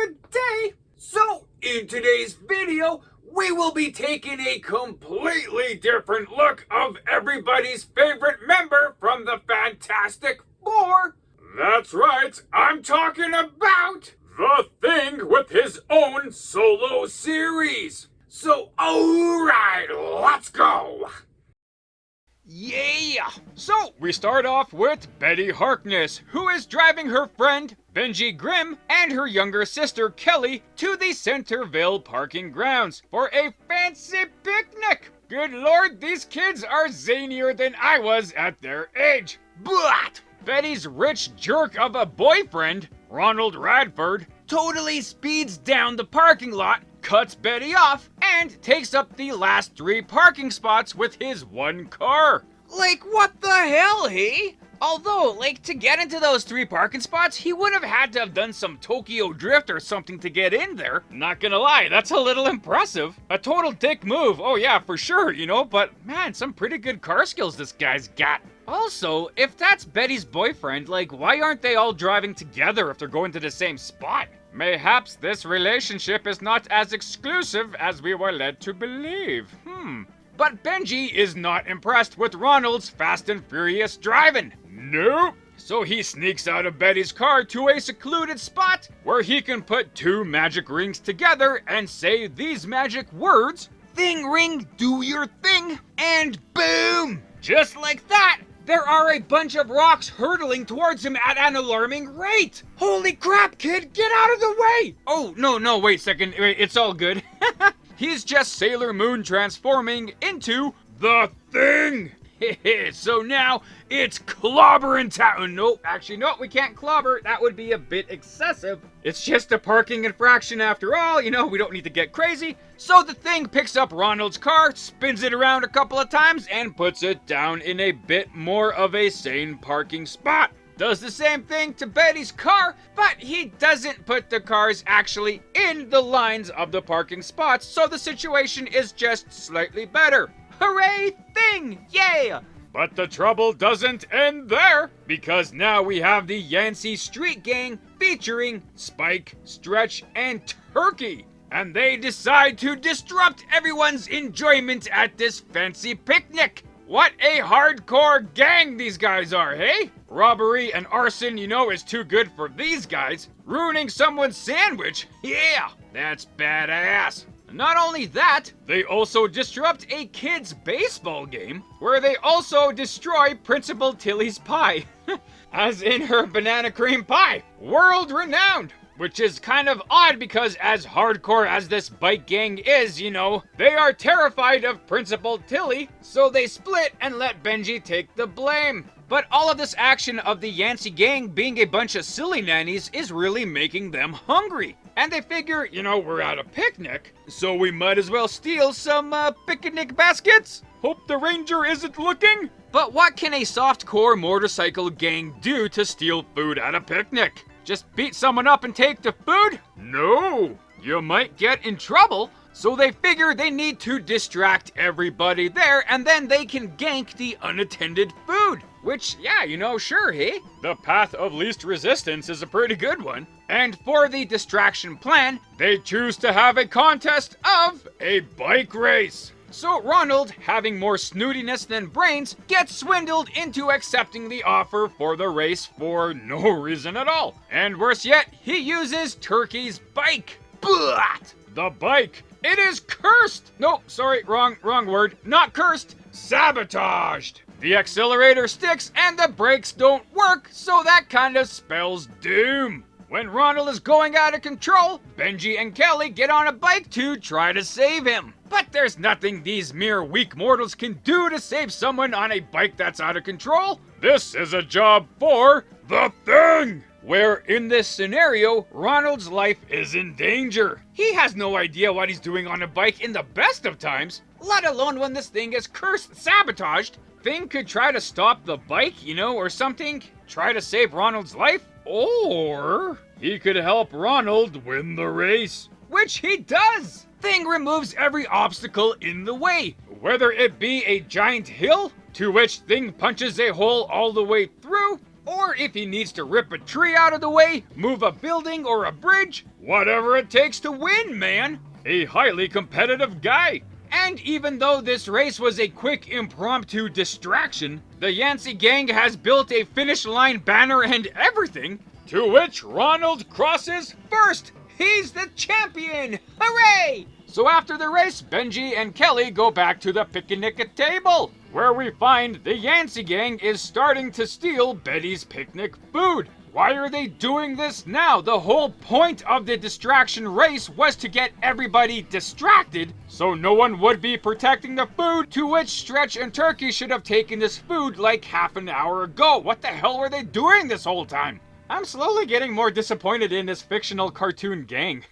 good day. So, in today's video, we will be taking a completely different look of everybody's favorite member from the Fantastic Four. That's right, I'm talking about The Thing with his own solo series. So, alright, let's go. Yeah! So, we start off with Betty Harkness, who is driving her friend, Benji Grimm, and her younger sister, Kelly, to the Centerville parking grounds for a fancy picnic. Good lord, these kids are zanier than I was at their age. But Betty's rich jerk of a boyfriend, Ronald Radford, totally speeds down the parking lot, cuts Betty off, and takes up the last 3 parking spots with his one car. Like, what the hell, hey? Although, like, to get into those 3 parking spots, he would have had to have done some Tokyo Drift or something to get in there. Not gonna lie, that's a little impressive. A total dick move, oh yeah, for sure, you know, but man, some pretty good car skills this guy's got. Also, if that's Betty's boyfriend, like, why aren't they all driving together if they're going to the same spot? Mayhaps this relationship is not as exclusive as we were led to believe. But Benji is not impressed with Ronald's fast and furious driving. Nope. So he sneaks out of Betty's car to a secluded spot where he can put 2 magic rings together and say these magic words, "Thing ring, do your thing," and boom! Just like that, there are a bunch of rocks hurtling towards him at an alarming rate. Holy crap, kid, get out of the way! Oh, no, wait a second, wait, it's all good. He's just Sailor Moon transforming into the Thing. So now it's clobbering town. Nope, actually, no, we can't clobber. That would be a bit excessive. It's just a parking infraction after all. You know, we don't need to get crazy. So the Thing picks up Ronald's car, spins it around a couple of times, and puts it down in a bit more of a sane parking spot. Does the same thing to Betty's car, but he doesn't put the cars actually in the lines of the parking spots, so the situation is just slightly better. Hooray, Thing! Yeah! But the trouble doesn't end there, because now we have the Yancey Street Gang featuring Spike, Stretch, and Turkey. And they decide to disrupt everyone's enjoyment at this fancy picnic. What a hardcore gang these guys are, hey? Robbery and arson, you know, is too good for these guys. Ruining someone's sandwich? Yeah, that's badass. Not only that, they also disrupt a kid's baseball game, where they also destroy Principal Tilly's pie. As in her banana cream pie. World renowned. Which is kind of odd because as hardcore as this bike gang is, you know, they are terrified of Principal Tilly, so they split and let Benji take the blame. But all of this action of the Yancey gang being a bunch of silly nannies is really making them hungry. And they figure, you know, we're at a picnic, so we might as well steal some picnic baskets. Hope the ranger isn't looking. But what can a softcore motorcycle gang do to steal food at a picnic? Just beat someone up and take the food? No, you might get in trouble. So they figure they need to distract everybody there and then they can gank the unattended food. Which, yeah, you know, sure, hey? The path of least resistance is a pretty good one. And for the distraction plan, they choose to have a contest of a bike race. So Ronald, having more snootiness than brains, gets swindled into accepting the offer for the race for no reason at all. And worse yet, he uses Turkey's bike. But the bike, it is cursed. No, sorry, wrong word. Not cursed, sabotaged. The accelerator sticks and the brakes don't work, so that kind of spells doom. When Ronald is going out of control, Benji and Kelly get on a bike to try to save him. But there's nothing these mere weak mortals can do to save someone on a bike that's out of control. This is a job for the Thing, where in this scenario, Ronald's life is in danger. He has no idea what he's doing on a bike in the best of times, let alone when this thing is cursed sabotaged. Thing could try to stop the bike, you know, or something, try to save Ronald's life, or he could help Ronald win the race, which he does. Thing removes every obstacle in the way, whether it be a giant hill, to which Thing punches a hole all the way through, or if he needs to rip a tree out of the way, move a building or a bridge, Whatever it takes to win, man! A highly competitive guy. And even though this race was a quick impromptu distraction, the Yancey gang has built a finish line banner and everything, to which Ronald crosses first. He's the champion! Hooray! So after the race, Benji and Kelly go back to the picnic table, where we find the Yancey gang is starting to steal Betty's picnic food. Why are they doing this now? The whole point of the distraction race was to get everybody distracted, so no one would be protecting the food, to which Stretch and Turkey should have taken this food like half an hour ago. What the hell were they doing this whole time? I'm slowly getting more disappointed in this fictional cartoon gang.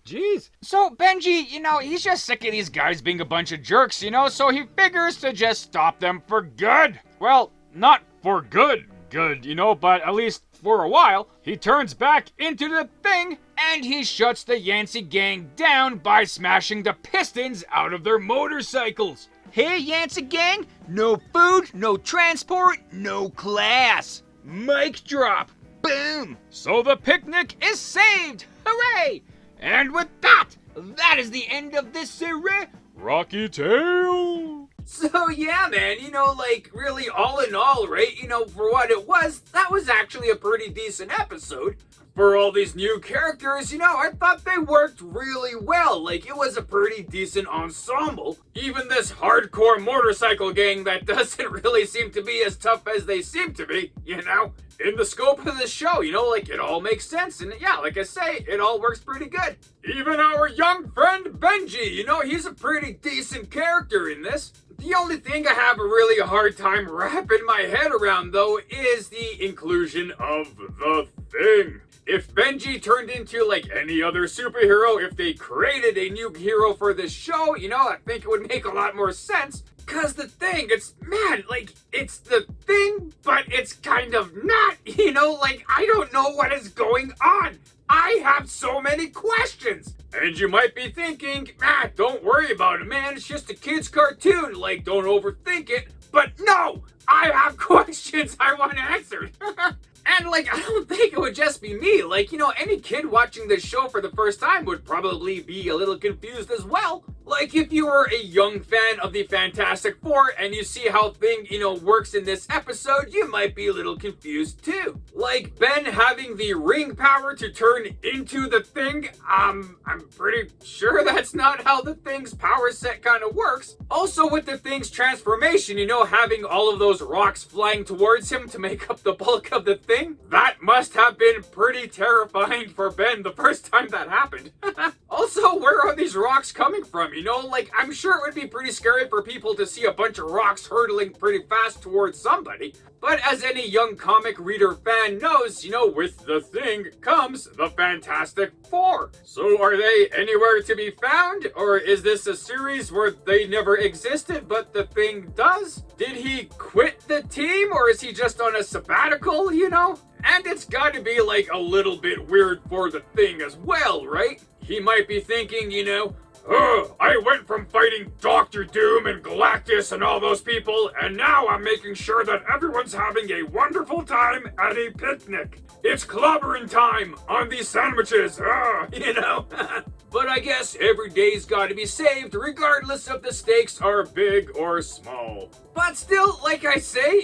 Jeez. So Benji, he's just sick of these guys being a bunch of jerks, so he figures to just stop them for good. Well, not for good, but at least for a while. He turns back into the thing, and he shuts the Yancey gang down by smashing the pistons out of their motorcycles. Hey, Yancey gang, no food, no transport, no class. Mic drop. Boom! So the picnic is saved! Hooray! And with that is the end of this series, Rocky Tale! So yeah, man, really all in all, right, for what it was, that was actually a pretty decent episode. For all these new characters, I thought they worked really well. It was a pretty decent ensemble. Even this hardcore motorcycle gang that doesn't really seem to be as tough as they seem to be, in the scope of the show, it all makes sense. And yeah, like I say, it all works pretty good. Even our young friend Benji, he's a pretty decent character in this. The only thing I have a really hard time wrapping my head around, though, is the inclusion of the Thing. If Benji turned into, any other superhero, if they created a new hero for this show, I think it would make a lot more sense. Cause the Thing, it's the Thing, but it's kind of not, I don't know what is going on. I have so many questions. And you might be thinking, don't worry about it, man. It's just a kid's cartoon. Don't overthink it. But no, I have questions I want answered. And, I don't think it would just be me. Any kid watching this show for the first time would probably be a little confused as well. If you were a young fan of the Fantastic Four and you see how Thing, works in this episode, you might be a little confused too. Ben having the ring power to turn into the Thing, I'm pretty sure that's not how the Thing's power set kind of works. Also with the Thing's transformation, having all of those rocks flying towards him to make up the bulk of the Thing, that must have been pretty terrifying for Ben the first time that happened. Also, where are these rocks coming from? I'm sure it would be pretty scary for people to see a bunch of rocks hurtling pretty fast towards somebody. But as any young comic reader fan knows, with the Thing comes the Fantastic Four. So are they anywhere to be found? Or is this a series where they never existed, but the Thing does? Did he quit the team, or is he just on a sabbatical, And it's gotta be a little bit weird for the Thing as well, right? He might be thinking, I went from fighting Dr. Doom and Galactus and all those people, and now I'm making sure that everyone's having a wonderful time at a picnic. It's clobbering time on these sandwiches, But I guess every day's gotta be saved, regardless if the stakes are big or small. But still, like I say,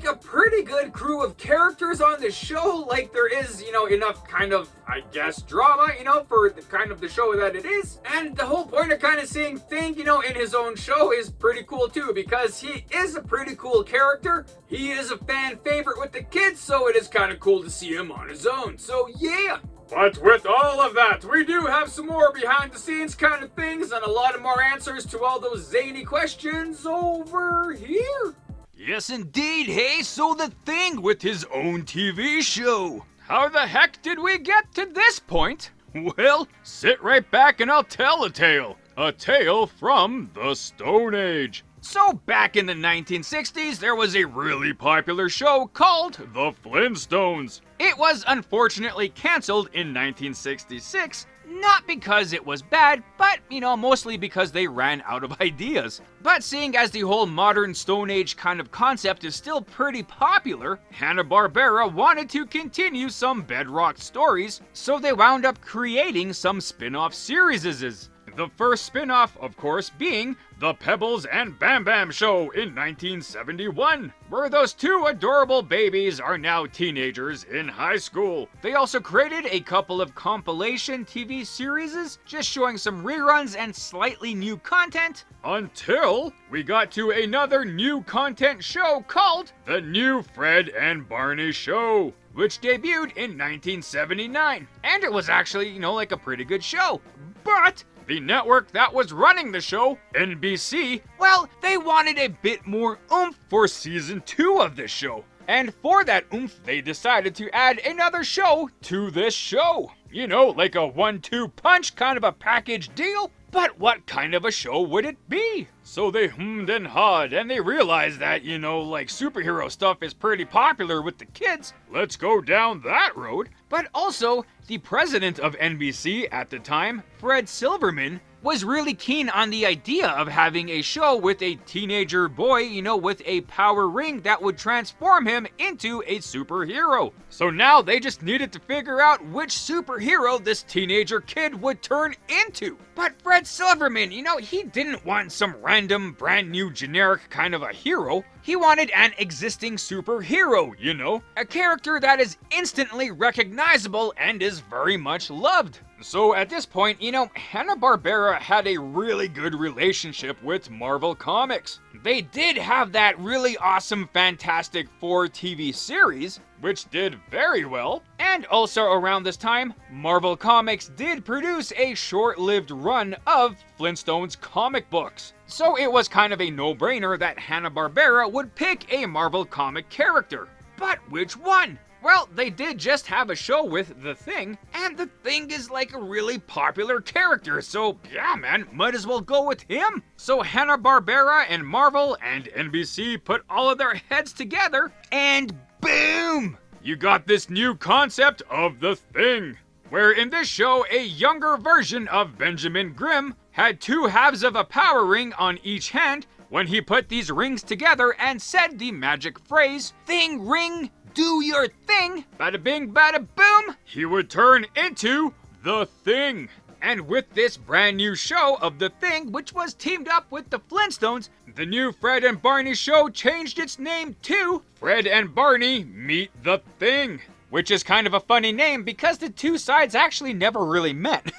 a pretty good crew of characters on the show. There is, enough kind of, I guess, drama, for the kind of the show that it is. And the whole point of kind of seeing Thing, in his own show is pretty cool too, because he is a pretty cool character. He is a fan favorite with the kids, so it is kind of cool to see him on his own. So yeah. But with all of that, we do have some more behind the scenes kind of things and a lot of more answers to all those zany questions over here. Yes, indeed. Hey, so the Thing with his own TV show. How the heck did we get to this point? Well, sit right back and I'll tell a tale. A tale from the Stone Age. So back in the 1960s, there was a really popular show called The Flintstones. It was unfortunately canceled in 1966 Not because it was bad, but, mostly because they ran out of ideas. But seeing as the whole modern Stone Age kind of concept is still pretty popular, Hanna-Barbera wanted to continue some bedrock stories, so they wound up creating some spin-off series. The first spin-off, of course, being The Pebbles and Bam Bam Show in 1971, where those two adorable babies are now teenagers in high school. They also created a couple of compilation TV series, just showing some reruns and slightly new content, until we got to another new content show called The New Fred and Barney Show, which debuted in 1979. And it was actually, like a pretty good show. But the network that was running the show, NBC, well, they wanted a bit more oomph for season 2 of this show. And for that oomph, they decided to add another show to this show. Like a 1-2 punch kind of a package deal. But what kind of a show would it be? So they hummed and hawed, and they realized that, like superhero stuff is pretty popular with the kids. Let's go down that road. But also, the president of NBC at the time, Fred Silverman, was really keen on the idea of having a show with a teenager boy, with a power ring that would transform him into a superhero. So now they just needed to figure out which superhero this teenager kid would turn into. But Fred Silverman, he didn't want some random, brand new, generic kind of a hero. He wanted an existing superhero, a character that is instantly recognizable and is very much loved. So at this point, Hanna-Barbera had a really good relationship with Marvel Comics. They did have that really awesome Fantastic Four TV series, which did very well. And also around this time, Marvel Comics did produce a short-lived run of Flintstones comic books. So it was kind of a no-brainer that Hanna-Barbera would pick a Marvel comic character. But which one? Well, they did just have a show with The Thing, and The Thing is like a really popular character, so yeah man, might as well go with him. So Hanna-Barbera and Marvel and NBC put all of their heads together, and boom! You got this new concept of The Thing, where in this show, a younger version of Benjamin Grimm had two halves of a power ring on each hand when he put these rings together and said the magic phrase, "Thing ring, do your thing, bada bing, bada boom," he would turn into The Thing. And with this brand new show of The Thing, which was teamed up with the Flintstones, the new Fred and Barney show changed its name to Fred and Barney Meet the Thing, which is kind of a funny name because the two sides actually never really met.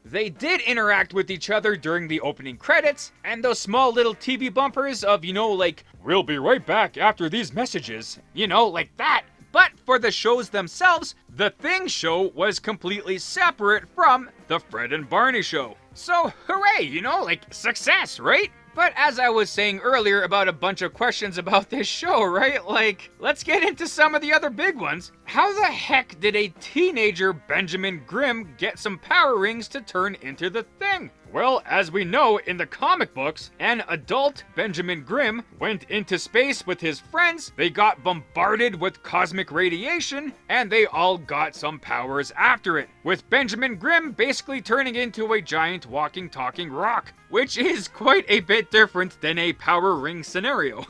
They did interact with each other during the opening credits, and those small little TV bumpers of, like, "We'll be right back after these messages," like that. But for the shows themselves, The Thing show was completely separate from the Fred and Barney show. So, hooray, like, success, right? But as I was saying earlier about a bunch of questions about this show, right? Like, let's get into some of the other big ones. How the heck did a teenager Benjamin Grimm get some power rings to turn into the Thing? Well, as we know in the comic books, an adult Benjamin Grimm went into space with his friends, they got bombarded with cosmic radiation, and they all got some powers after it, with Benjamin Grimm basically turning into a giant walking, talking rock, which is quite a bit different than a power ring scenario.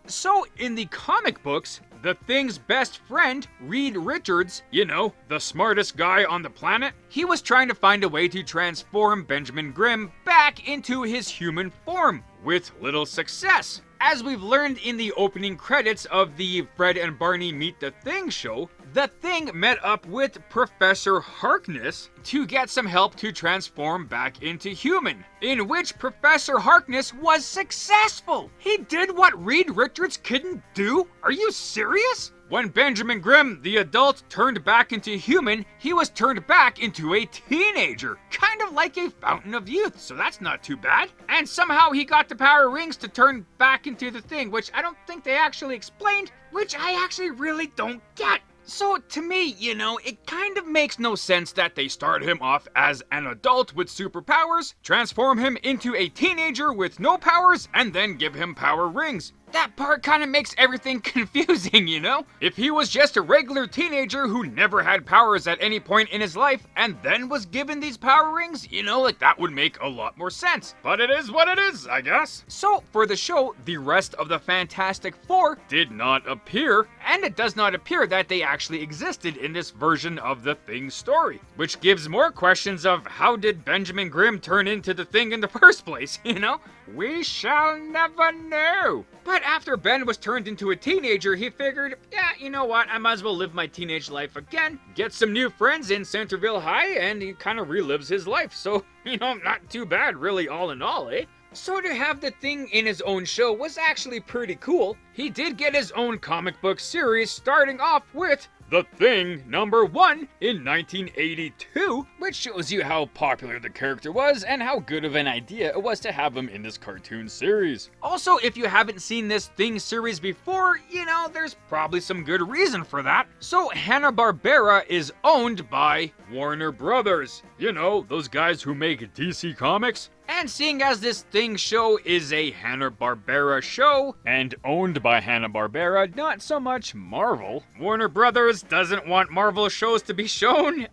So, in the comic books, the Thing's best friend, Reed Richards, the smartest guy on the planet, he was trying to find a way to transform Benjamin Grimm back into his human form, with little success. As we've learned in the opening credits of the Fred and Barney Meet the Thing show, the Thing met up with Professor Harkness to get some help to transform back into human, in which Professor Harkness was successful. He did what Reed Richards couldn't do? Are you serious? When Benjamin Grimm, the adult, turned back into human, he was turned back into a teenager. Kind of like a fountain of youth, so that's not too bad. And somehow he got the power rings to turn back into the Thing, which I don't think they actually explained, which I actually really don't get. So to me, it kind of makes no sense that they start him off as an adult with superpowers, transform him into a teenager with no powers, and then give him power rings. that part kind of makes everything confusing, you know? If he was just a regular teenager who never had powers at any point in his life and then was given these power rings, you know, like that would make a lot more sense. But it is what it is, I guess. So for the show, the rest of the Fantastic Four did not appear, and it does not appear that they actually existed in this version of the Thing story, which gives more questions of how did Benjamin Grimm turn into the Thing in the first place, you know? We shall never know. But after Ben was turned into a teenager, he figured, yeah, you know what, I might as well live my teenage life again, get some new friends in Centerville High, and he kind of relives his life. So, you know, not too bad really all in all, eh? So to have the Thing in his own show was actually pretty cool. He did get his own comic book series starting off with The Thing #1 in 1982, which shows you how popular the character was and how good of an idea it was to have him in this cartoon series. Also, if you haven't seen this Thing series before, you know, there's probably some good reason for that. So Hanna-Barbera is owned by Warner Brothers. You know, those guys who make DC Comics. And seeing as this Thing show is a Hanna-Barbera show, and owned by Hanna-Barbera, not so much Marvel, Warner Brothers doesn't want Marvel shows to be shown.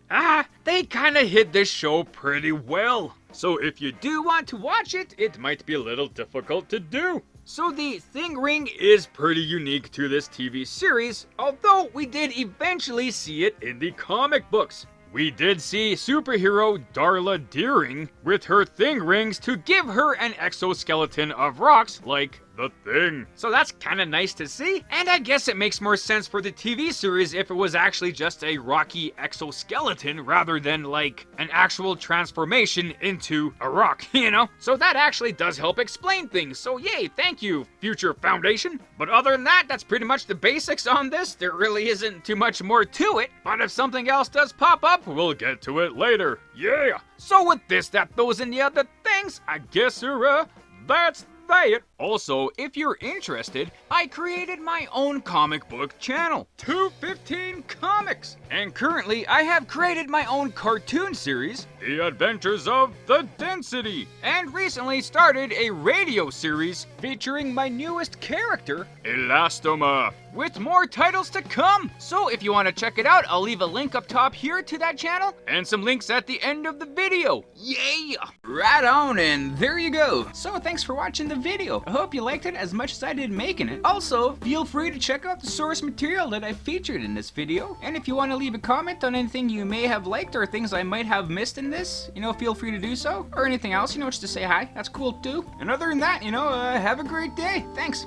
They kinda hid this show pretty well. So if you do want to watch it, it might be a little difficult to do. So the Thing ring is pretty unique to this TV series, although we did eventually see it in the comic books. We did see superhero Darla Deering with her Thing rings to give her an exoskeleton of rocks like the Thing. So that's kind of nice to see, and I guess it makes more sense for the TV series if it was actually just a rocky exoskeleton rather than like an actual transformation into a rock, you know? So that actually does help explain things, so yay, thank you, Future Foundation. But other than that, that's pretty much the basics on this. There really isn't too much more to it, but if something else does pop up, we'll get to it later. Yeah! So with this, that, those, and the other things, I guess that's it. Also, if you're interested, I created my own comic book channel, 215 Comics, and currently I have created my own cartoon series, The Adventures of the Density, and recently started a radio series featuring my newest character, Elastomorph, with more titles to come. So if you want to check it out, I'll leave a link up top here to that channel, and some links at the end of the video. Yeah! Right on, and there you go. So thanks for watching the video. I hope you liked it as much as I did making it. Also, feel free to check out the source material that I featured in this video. And if you want to leave a comment on anything you may have liked or things I might have missed in this, you know, feel free to do so. Or anything else, you know, just to say hi. That's cool too. And other than that, you know, have a great day. Thanks.